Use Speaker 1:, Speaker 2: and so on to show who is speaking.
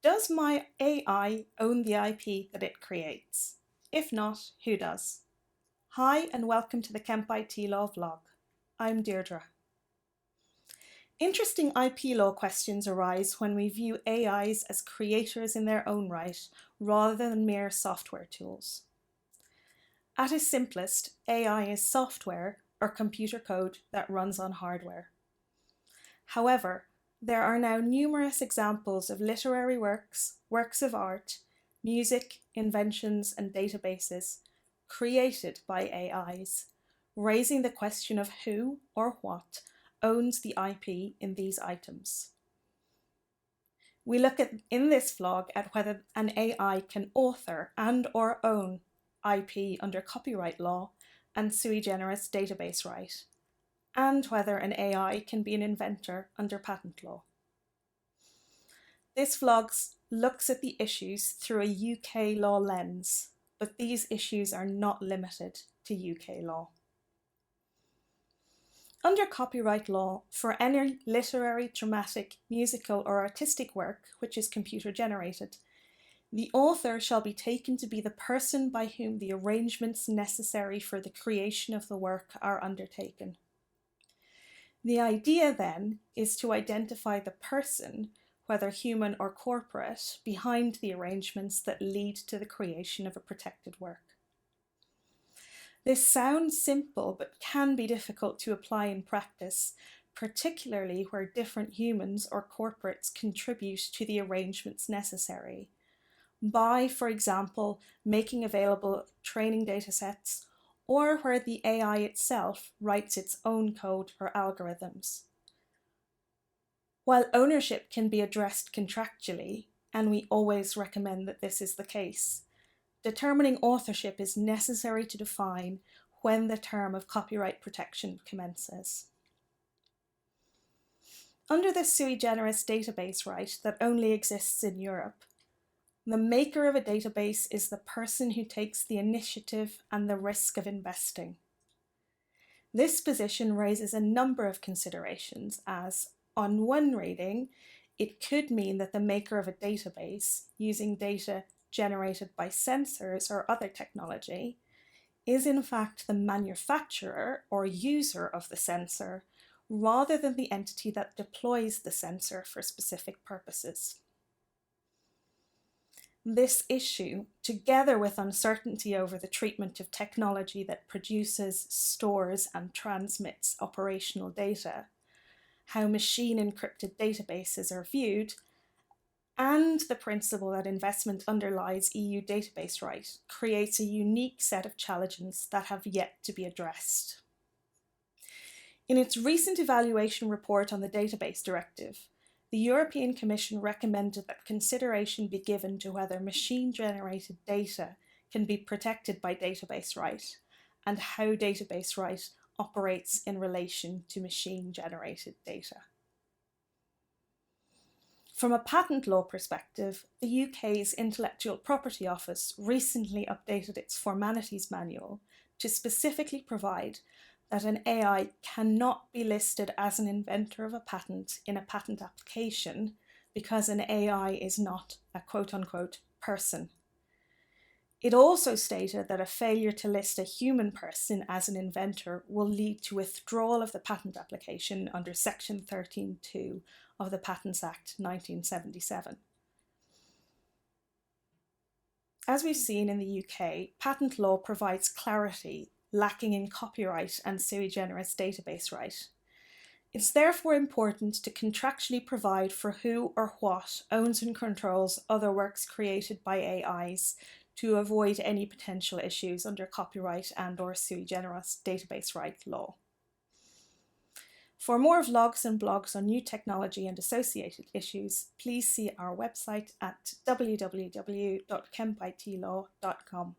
Speaker 1: Does my AI own the IP that it creates? If not, who does? Hi and welcome to the Kemp IT Law vlog. I'm Deirdre. Interesting IP law questions arise when we view AIs as creators in their own right rather than mere software tools. At its simplest, AI is software or computer code that runs on hardware. However, there are now numerous examples of literary works, works of art, music, inventions, and databases created by AIs, raising the question of who or what owns the IP in these items. We look at in this vlog at whether an AI can author and or own IP under copyright law and sui generis database right, and whether an AI can be an inventor under patent law. This vlog looks at the issues through a UK law lens, but these issues are not limited to UK law. Under copyright law, for any literary, dramatic, musical, or artistic work which is computer generated, the author shall be taken to be the person by whom the arrangements necessary for the creation of the work are undertaken. The idea then is to identify the person, whether human or corporate, behind the arrangements that lead to the creation of a protected work. This sounds simple but can be difficult to apply in practice, particularly where different humans or corporates contribute to the arrangements necessary by, for example, making available training datasets, or where the AI itself writes its own code or algorithms. While ownership can be addressed contractually, and we always recommend that this is the case, determining authorship is necessary to define when the term of copyright protection commences. Under the sui generis database right that only exists in Europe, the maker of a database is the person who takes the initiative and the risk of investing. This position raises a number of considerations as, on one reading, it could mean that the maker of a database, using data generated by sensors or other technology, is in fact the manufacturer or user of the sensor, rather than the entity that deploys the sensor for specific purposes. This issue, together with uncertainty over the treatment of technology that produces, stores, and transmits operational data, how machine encrypted databases are viewed, and the principle that investment underlies EU database right, creates a unique set of challenges that have yet to be addressed. In its recent evaluation report on the Database Directive, the European Commission recommended that consideration be given to whether machine-generated data can be protected by database right, and how database right operates in relation to machine-generated data. From a patent law perspective, the UK's Intellectual Property Office recently updated its Formalities Manual to specifically provide that an AI cannot be listed as an inventor of a patent in a patent application because an AI is not a quote-unquote person. It also stated that a failure to list a human person as an inventor will lead to withdrawal of the patent application under Section 13(2) of the Patents Act 1977. As we've seen in the UK, patent law provides clarity lacking in copyright and sui generis database right. It's therefore important to contractually provide for who or what owns and controls other works created by AIs to avoid any potential issues under copyright and or sui generis database right law. For more vlogs and blogs on new technology and associated issues, please see our website at www.kempitlaw.com.